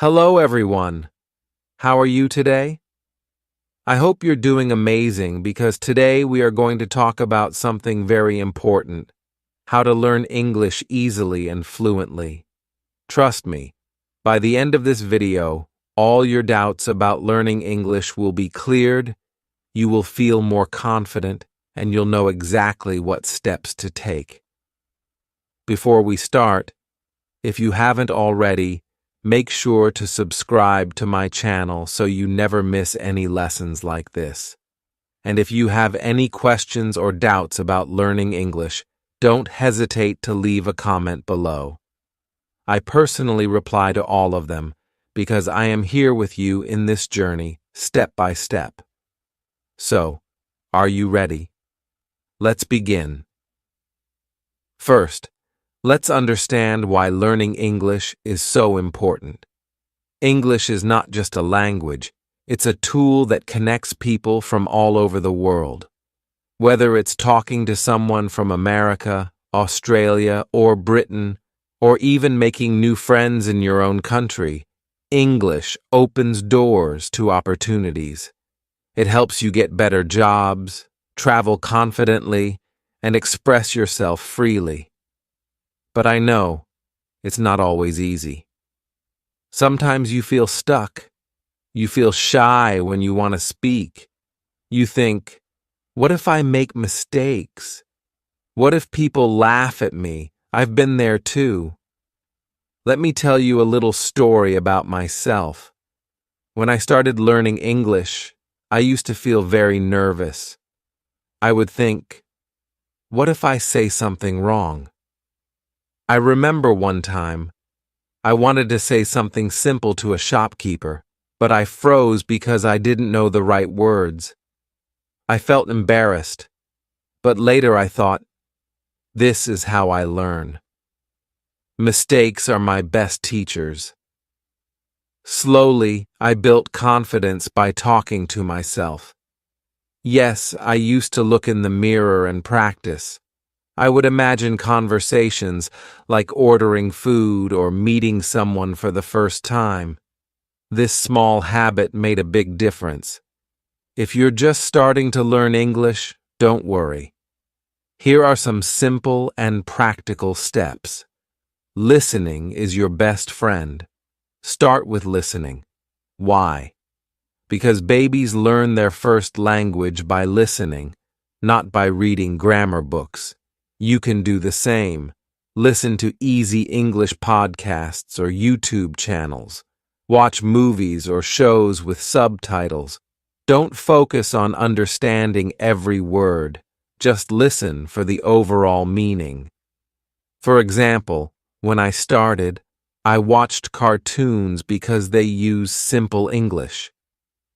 Hello, everyone. How are you today? I hope you're doing amazing because today we are going to talk about something very important: how to learn English easily and fluently. Trust me, by the end of this video, all your doubts about learning English will be cleared, you will feel more confident, and you'll know exactly what steps to take. Before we start, if you haven't already, make sure to subscribe to my channel so you never miss any lessons like this. And if you have any questions or doubts about learning English, don't hesitate to leave a comment below. I personally reply to all of them because I am here with you in this journey, step by step. So, are you ready? Let's begin. First, let's understand why learning English is so important. English is not just a language, it's a tool that connects people from all over the world. Whether it's talking to someone from America, Australia, or Britain, or even making new friends in your own country, English opens doors to opportunities. It helps you get better jobs, travel confidently, and express yourself freely. But I know it's not always easy. Sometimes you feel stuck. You feel shy when you want to speak. You think, what if I make mistakes? What if people laugh at me? I've been there too. Let me tell you a little story about myself. When I started learning English, I used to feel very nervous. I would think, what if I say something wrong? I remember one time, I wanted to say something simple to a shopkeeper, but I froze because I didn't know the right words. I felt embarrassed, but later I thought, this is how I learn. Mistakes are my best teachers. Slowly, I built confidence by talking to myself. Yes, I used to look in the mirror and practice. I would imagine conversations like ordering food or meeting someone for the first time. This small habit made a big difference. If you're just starting to learn English, don't worry. Here are some simple and practical steps. Listening is your best friend. Start with listening. Why? Because babies learn their first language by listening, not by reading grammar books. You can do the same. Listen to easy English podcasts or YouTube channels. Watch movies or shows with subtitles. Don't focus on understanding every word. Just listen for the overall meaning. For example, when I started, I watched cartoons because they use simple English.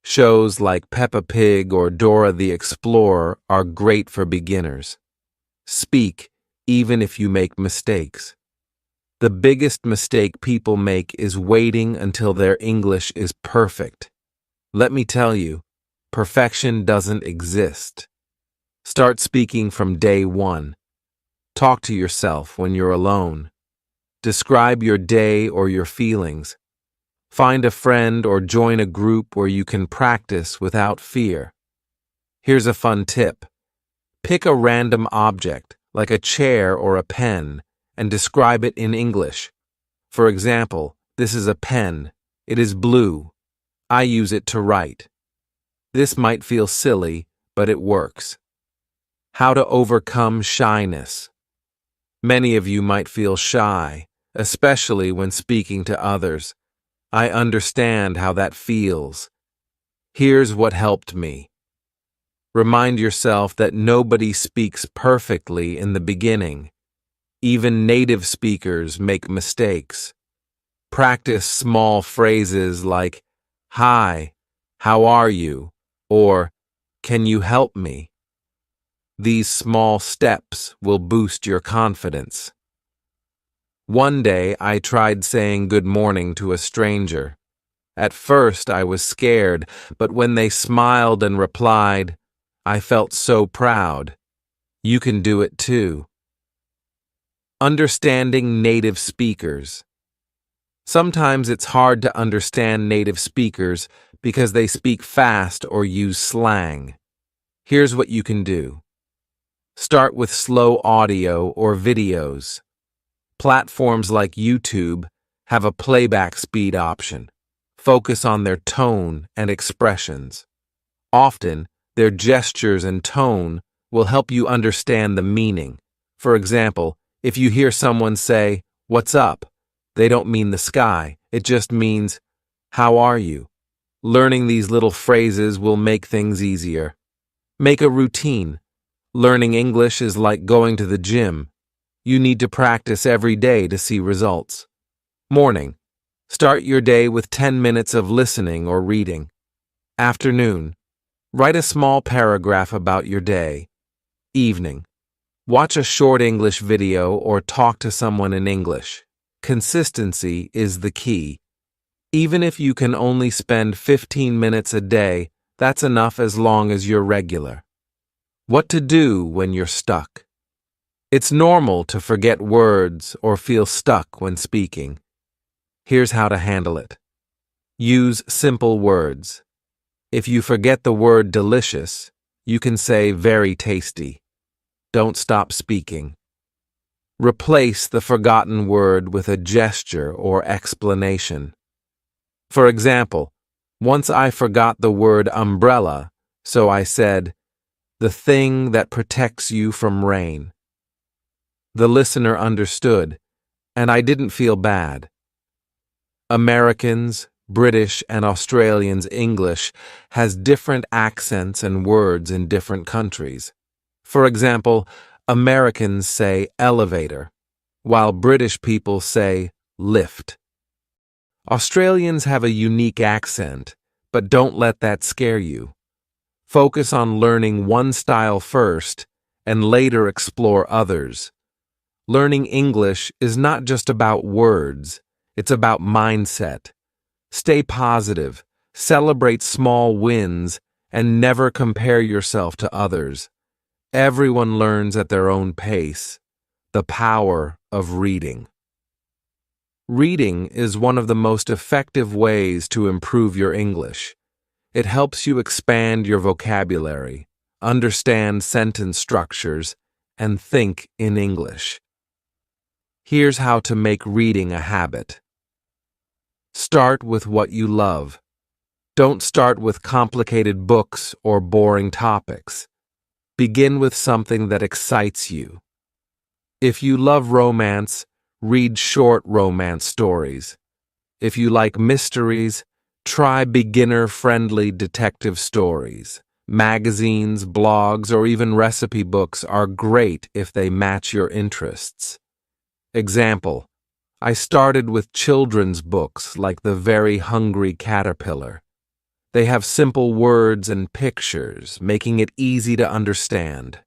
Shows like Peppa Pig or Dora the Explorer are great for beginners. Speak, even if you make mistakes. The biggest mistake people make is waiting until their English is perfect. Let me tell you, perfection doesn't exist. Start speaking from day one. Talk to yourself when you're alone. Describe your day or your feelings. Find a friend or join a group where you can practice without fear. Here's a fun tip. Pick a random object, like a chair or a pen, and describe it in English. For example, this is a pen. It is blue. I use it to write. This might feel silly, but it works. How to overcome shyness. Many of you might feel shy, especially when speaking to others. I understand how that feels. Here's what helped me. Remind yourself that nobody speaks perfectly in the beginning. Even native speakers make mistakes. Practice small phrases like, "Hi, how are you?" or "Can you help me?" These small steps will boost your confidence. One day, I tried saying good morning to a stranger. At first, I was scared, but when they smiled and replied, I felt so proud. You can do it too. Understanding native speakers. Sometimes it's hard to understand native speakers because they speak fast or use slang. Here's what you can do. Start with slow audio or videos. Platforms like YouTube have a playback speed option. Focus on their tone and expressions. Often, their gestures and tone will help you understand the meaning. For example, if you hear someone say, "What's up?" they don't mean the sky, it just means, "How are you?" Learning these little phrases will make things easier. Make a routine. Learning English is like going to the gym. You need to practice every day to see results. Morning. Start your day with 10 minutes of listening or reading. Afternoon. Write a small paragraph about your day. Evening. Watch a short English video or talk to someone in English. Consistency is the key. Even if you can only spend 15 minutes a day, that's enough as long as you're regular. What to do when you're stuck? It's normal to forget words or feel stuck when speaking. Here's how to handle it. Use simple words. If you forget the word delicious, you can say very tasty. Don't stop speaking. Replace the forgotten word with a gesture or explanation. For example, once I forgot the word umbrella, so I said, "the thing that protects you from rain." The listener understood, and I didn't feel bad. Americans, British, and Australians' English has different accents and words in different countries. For example, Americans say elevator, while British people say lift. Australians have a unique accent, but don't let that scare you. Focus on learning one style first and later explore others. Learning English is not just about words, it's about mindset. Stay positive, celebrate small wins, and never compare yourself to others. Everyone learns at their own pace. The power of reading. Reading is one of the most effective ways to improve your English. It helps you expand your vocabulary, understand sentence structures, and think in English. Here's how to make reading a habit. Start with what you love. Don't start with complicated books or boring topics. Begin with something that excites you. If you love romance, read short romance stories. If you like mysteries, try beginner-friendly detective stories. Magazines, blogs, or even recipe books are great if they match your interests. Example: I started with children's books like The Very Hungry Caterpillar. They have simple words and pictures, making it easy to understand.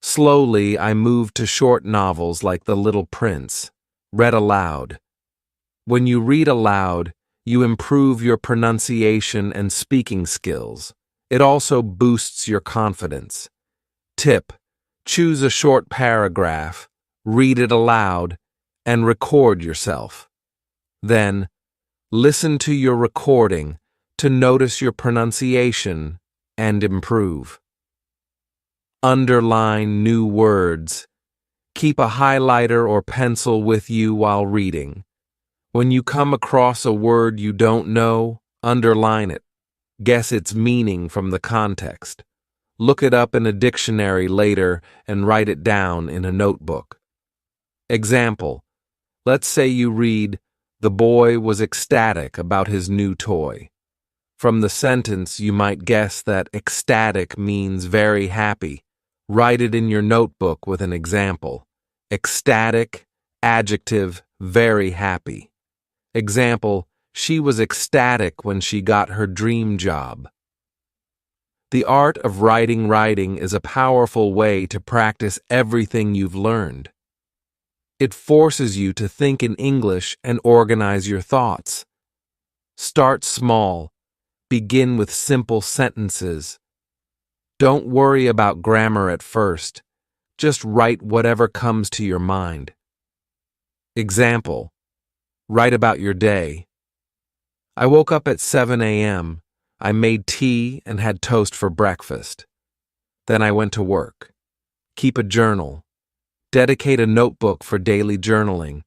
Slowly, I moved to short novels like The Little Prince, read aloud. When you read aloud, you improve your pronunciation and speaking skills. It also boosts your confidence. Tip: choose a short paragraph, read it aloud, and record yourself. Then, listen to your recording to notice your pronunciation and improve. Underline new words. Keep a highlighter or pencil with you while reading. When you come across a word you don't know, underline it. Guess its meaning from the context. Look it up in a dictionary later and write it down in a notebook. Example: let's say you read, "The boy was ecstatic about his new toy." From the sentence, you might guess that ecstatic means very happy. Write it in your notebook with an example. Ecstatic, adjective, very happy. Example: she was ecstatic when she got her dream job. The art of writing is a powerful way to practice everything you've learned. It forces you to think in English and organize your thoughts. Start small. Begin with simple sentences. Don't worry about grammar at first. Just write whatever comes to your mind. Example: Write about your day. I woke up at 7 a.m. I made tea and had toast for breakfast. Then I went to work. Keep a journal. Dedicate a notebook for daily journaling.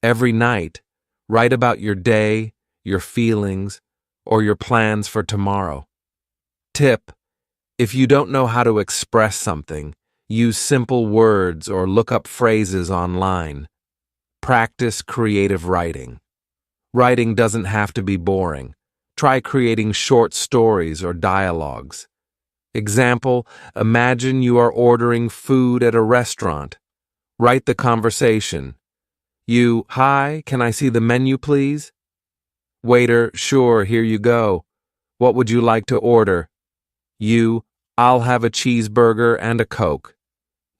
Every night, write about your day, your feelings, or your plans for tomorrow. Tip: if you don't know how to express something, use simple words or look up phrases online. Practice creative writing. Writing doesn't have to be boring. Try creating short stories or dialogues. Example: imagine you are ordering food at a restaurant. Write the conversation. You: hi, can I see the menu, please? Waiter: sure, here you go. What would you like to order? You: I'll have a cheeseburger and a Coke.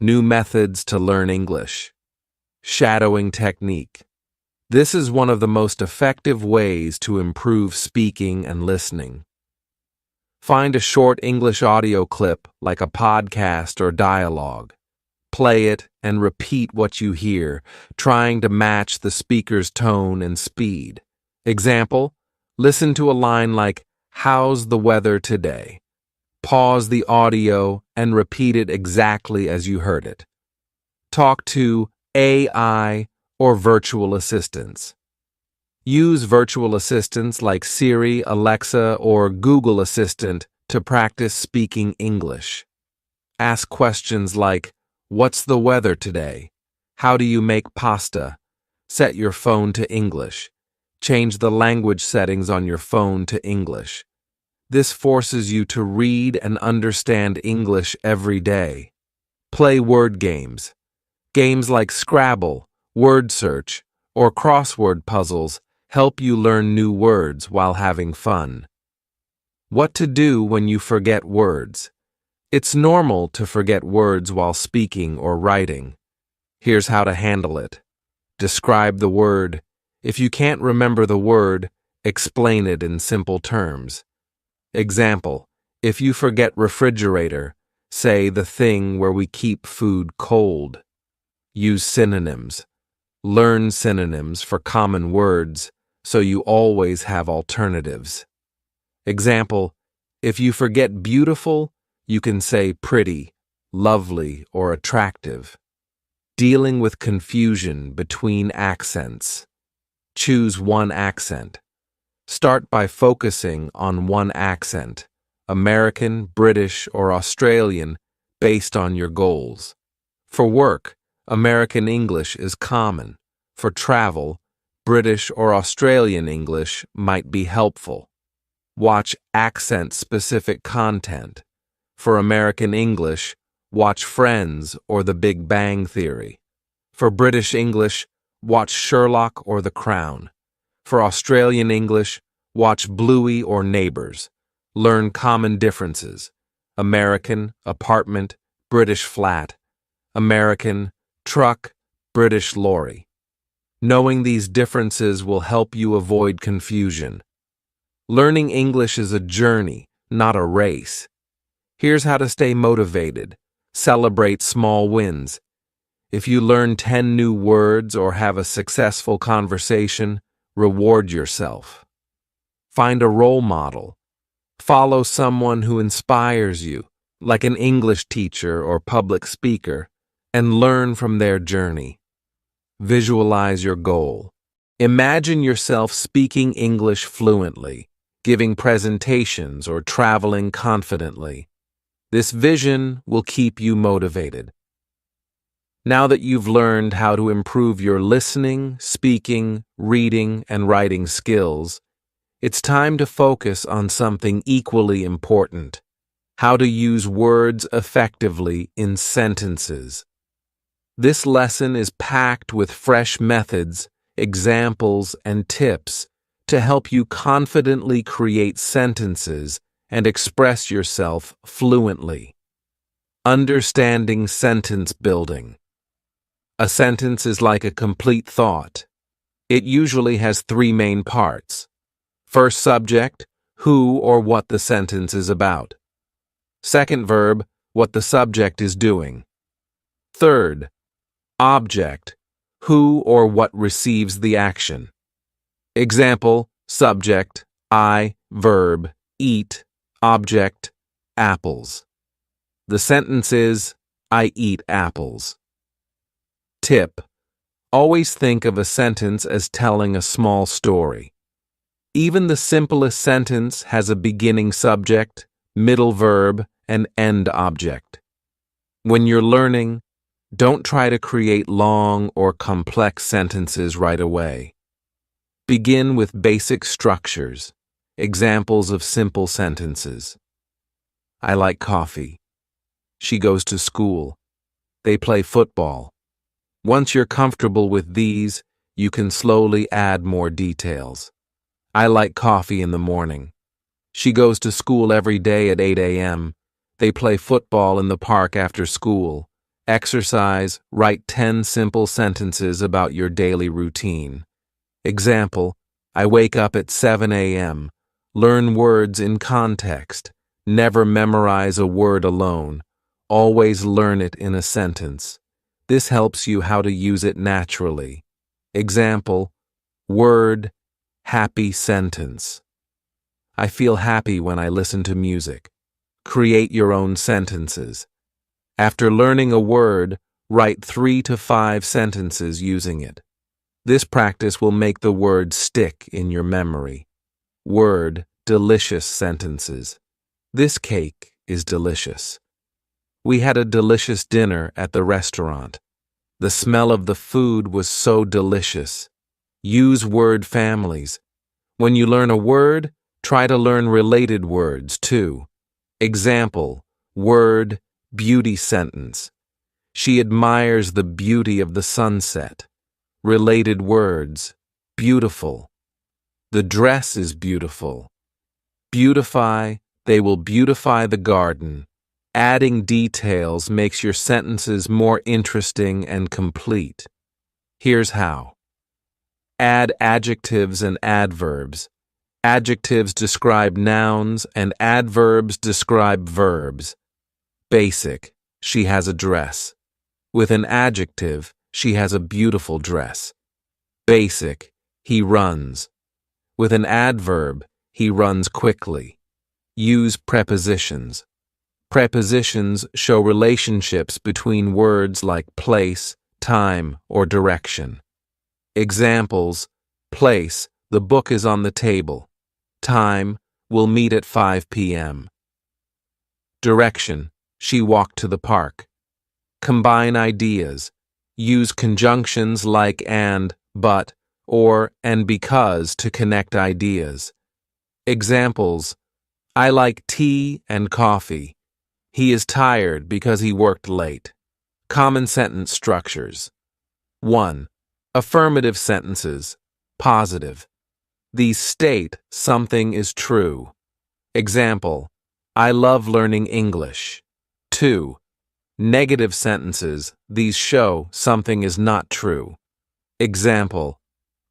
New methods to learn English. Shadowing technique. This is one of the most effective ways to improve speaking and listening. Find a short English audio clip like a podcast or dialogue. Play it and repeat what you hear, trying to match the speaker's tone and speed. Example: listen to a line like, "How's the weather today?" Pause the audio and repeat it exactly as you heard it. Talk to AI or virtual assistants. Use virtual assistants like Siri, Alexa, or Google Assistant to practice speaking English. Ask questions like, "What's the weather today? How do you make pasta?" Set your phone to English. Change the language settings on your phone to English. This forces you to read and understand English every day. Play word games. Games like Scrabble, word search, or crossword puzzles help you learn new words while having fun. What to do when you forget words. It's normal to forget words while speaking or writing. Here's how to handle it. Describe the word. If you can't remember the word, explain it in simple terms. Example: if you forget refrigerator, say the thing where we keep food cold. Use synonyms. Learn synonyms for common words so you always have alternatives. Example: if you forget beautiful, you can say pretty, lovely, or attractive. Dealing with confusion between accents. Choose one accent. Start by focusing on one accent, American, British, or Australian, based on your goals. For work, American English is common. For travel, British or Australian English might be helpful. Watch accent-specific content. For American English, watch Friends or The Big Bang Theory. For British English, watch Sherlock or The Crown. For Australian English, watch Bluey or Neighbours. Learn common differences. American, apartment, British flat. American, truck, British lorry. Knowing these differences will help you avoid confusion. Learning English is a journey, not a race. Here's how to stay motivated. Celebrate small wins. If you learn 10 new words or have a successful conversation, reward yourself. Find a role model. Follow someone who inspires you, like an English teacher or public speaker, and learn from their journey. Visualize your goal. Imagine yourself speaking English fluently, giving presentations, or traveling confidently. This vision will keep you motivated. Now that you've learned how to improve your listening, speaking, reading, and writing skills, it's time to focus on something equally important: how to use words effectively in sentences. This lesson is packed with fresh methods, examples, and tips to help you confidently create sentences and express yourself fluently. Understanding sentence building. A sentence is like a complete thought. It usually has 3 main parts. First subject, who or what the sentence is about. Second verb, what the subject is doing. Third, object, who or what receives the action. Example, subject, I, verb, eat, object, apples. The sentence is, I eat apples. Tip: always think of a sentence as telling a small story. Even the simplest sentence has a beginning subject, middle verb, and end object. When you're learning, don't try to create long or complex sentences right away. Begin with basic structures, examples of simple sentences. I like coffee. She goes to school. They play football. Once you're comfortable with these, you can slowly add more details. I like coffee in the morning. She goes to school every day at 8 a.m. They play football in the park after school. Exercise, write 10 simple sentences about your daily routine. Example, I wake up at 7 a.m. Learn words in context. Never memorize a word alone. Always learn it in a sentence. This helps you how to use it naturally. Example, word, happy sentence. I feel happy when I listen to music. Create your own sentences. After learning a word, write 3 to 5 sentences using it. This practice will make the word stick in your memory. Word, delicious sentences. This cake is delicious. We had a delicious dinner at the restaurant. The smell of the food was so delicious. Use word families. When you learn a word, try to learn related words too. Example, word, beauty sentence. She admires the beauty of the sunset. Related words, beautiful. The dress is beautiful. Beautify, they will beautify the garden. Adding details makes your sentences more interesting and complete. Here's how. Add adjectives and adverbs. Adjectives describe nouns and adverbs describe verbs. Basic, she has a dress. With an adjective, she has a beautiful dress. Basic, he runs. With an adverb, he runs quickly. Use prepositions. Prepositions show relationships between words like place, time, or direction. Examples, place, the book is on the table. Time, we'll meet at 5 p.m. Direction, she walked to the park. Combine ideas. Use conjunctions like and, but, or, and because to connect ideas. Examples, I like tea and coffee. He is tired because he worked late. Common sentence structures. 1. Affirmative sentences. Positive. These state something is true. Example, I love learning English. 2. Negative sentences. These show something is not true. Example,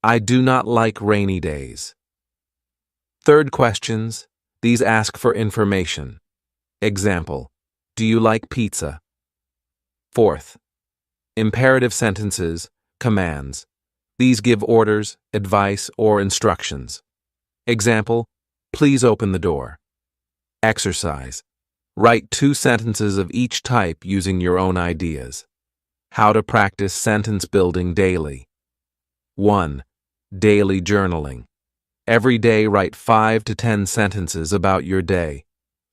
I do not like rainy days. Third questions. These ask for information. Example, do you like pizza? Fourth, imperative sentences, commands. These give orders, advice, or instructions. Example, please open the door. Exercise. Write 2 sentences of each type using your own ideas. How to practice sentence building daily. 1. Daily journaling. Every day write 5 to 10 sentences about your day.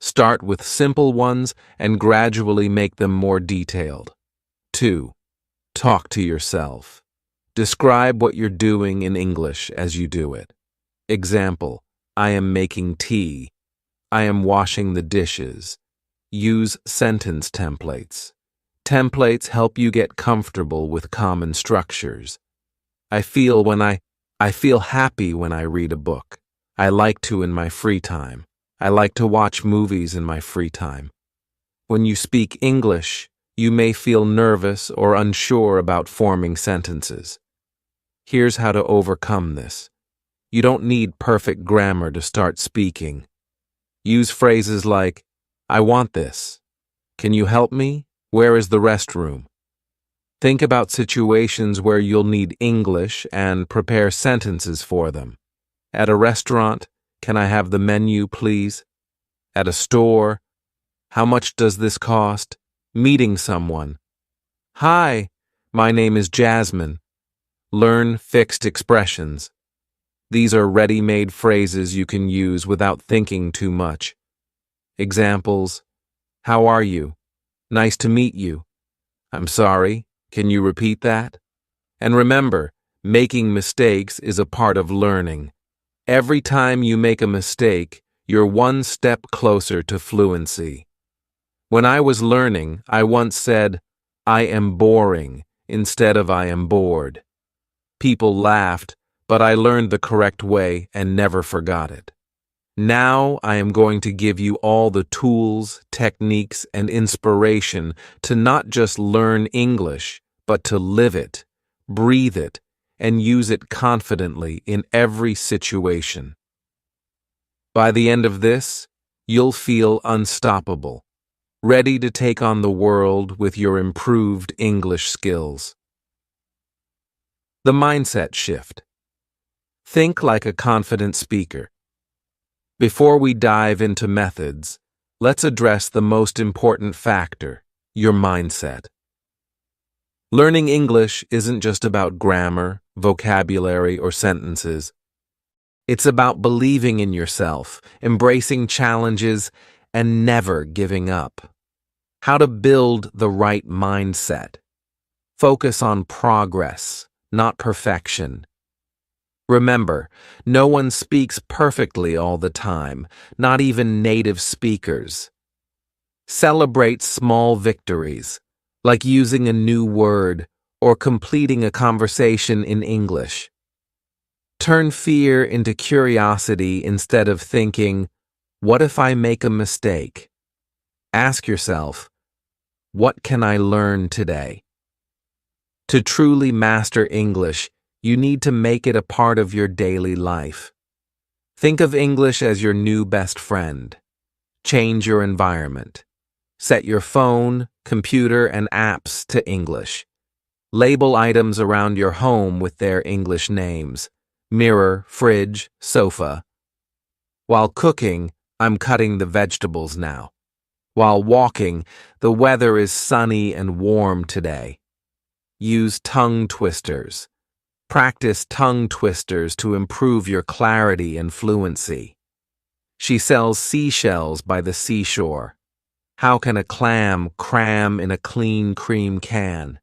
Start with simple ones and gradually make them more detailed. 2. Talk to yourself. Describe what you're doing in English as you do it. Example, I am making tea. I am washing the dishes. Use sentence templates. Templates help you get comfortable with common structures. I feel happy when I read a book. I like to in my free time. I like to watch movies in my free time. When you speak English, you may feel nervous or unsure about forming sentences. Here's how to overcome this. You don't need perfect grammar to start speaking. Use phrases like, I want this. Can you help me? Where is the restroom? Think about situations where you'll need English and prepare sentences for them. At a restaurant, can I have the menu, please? At a store, how much does this cost? Meeting someone. Hi, my name is Jasmine. Learn fixed expressions. These are ready-made phrases you can use without thinking too much. Examples: how are you? Nice to meet you. I'm sorry, can you repeat that? And remember, making mistakes is a part of learning. Every time you make a mistake, you're one step closer to fluency. When I was learning, I once said, I am boring, instead of I am bored. People laughed, but I learned the correct way and never forgot it. Now I am going to give you all the tools, techniques, and inspiration to not just learn English, but to live it, breathe it, and use it confidently in every situation. By the end of this, you'll feel unstoppable, ready to take on the world with your improved English skills. The mindset shift. Think like a confident speaker. Before we dive into methods, let's address the most important factor, your mindset. Learning English isn't just about grammar, vocabulary, or sentences. It's about believing in yourself, embracing challenges, and never giving up. How to build the right mindset. Focus on progress, not perfection. Remember, no one speaks perfectly all the time, not even native speakers. Celebrate small victories, like using a new word or completing a conversation in English. Turn fear into curiosity instead of thinking, what if I make a mistake? Ask yourself, what can I learn today? To truly master English, you need to make it a part of your daily life. Think of English as your new best friend. Change your environment. Set your phone, computer, and apps to English. Label items around your home with their English names: mirror, fridge, sofa. While cooking, I'm cutting the vegetables now. While walking, the weather is sunny and warm today. Use tongue twisters. Practice tongue twisters to improve your clarity and fluency. She sells seashells by the seashore. How can a clam cram in a clean cream can?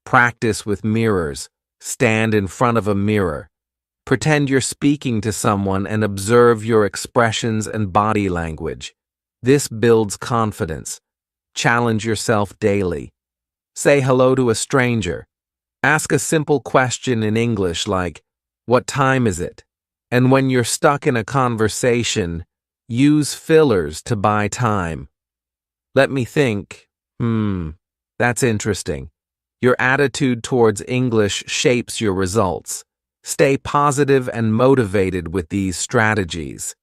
Practice with mirrors. Stand in front of a mirror. Pretend you're speaking to someone and observe your expressions and body language. This builds confidence. Challenge yourself daily. Say hello to a stranger. Ask a simple question in English like, what time is it? And when you're stuck in a conversation, use fillers to buy time. Let me think. That's interesting. Your attitude towards English shapes your results. Stay positive and motivated with these strategies.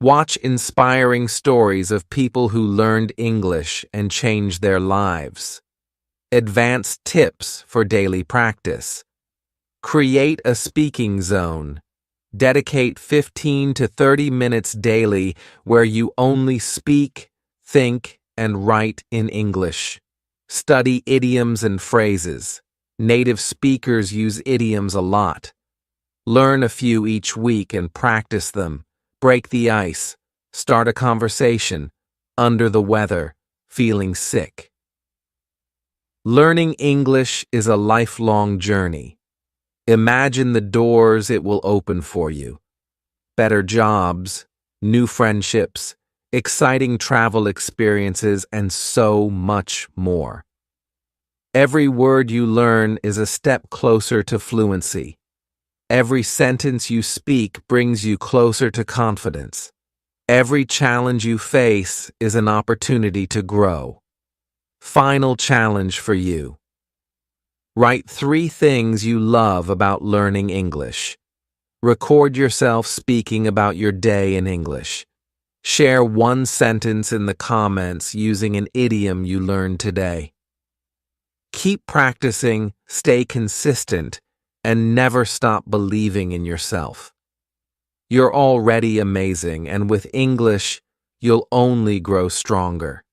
Watch inspiring stories of people who learned English and changed their lives. Advanced tips for daily practice. Create a speaking zone. Dedicate 15 to 30 minutes daily where you only speak, think, and write in English. Study idioms and phrases. Native speakers use idioms a lot. Learn a few each week and practice them. Break the ice. Start a conversation. Under the weather. Feeling sick. Learning English is a lifelong journey. Imagine the doors it will open for you. Better jobs, new friendships, exciting travel experiences, and so much more. Every word you learn is a step closer to fluency. Every sentence you speak brings you closer to confidence. Every challenge you face is an opportunity to grow. Final challenge for you. Write 3 things you love about learning English. Record yourself speaking about your day in English. Share 1 sentence in the comments using an idiom you learned today. Keep practicing, stay consistent, and never stop believing in yourself. You're already amazing, and with English, you'll only grow stronger.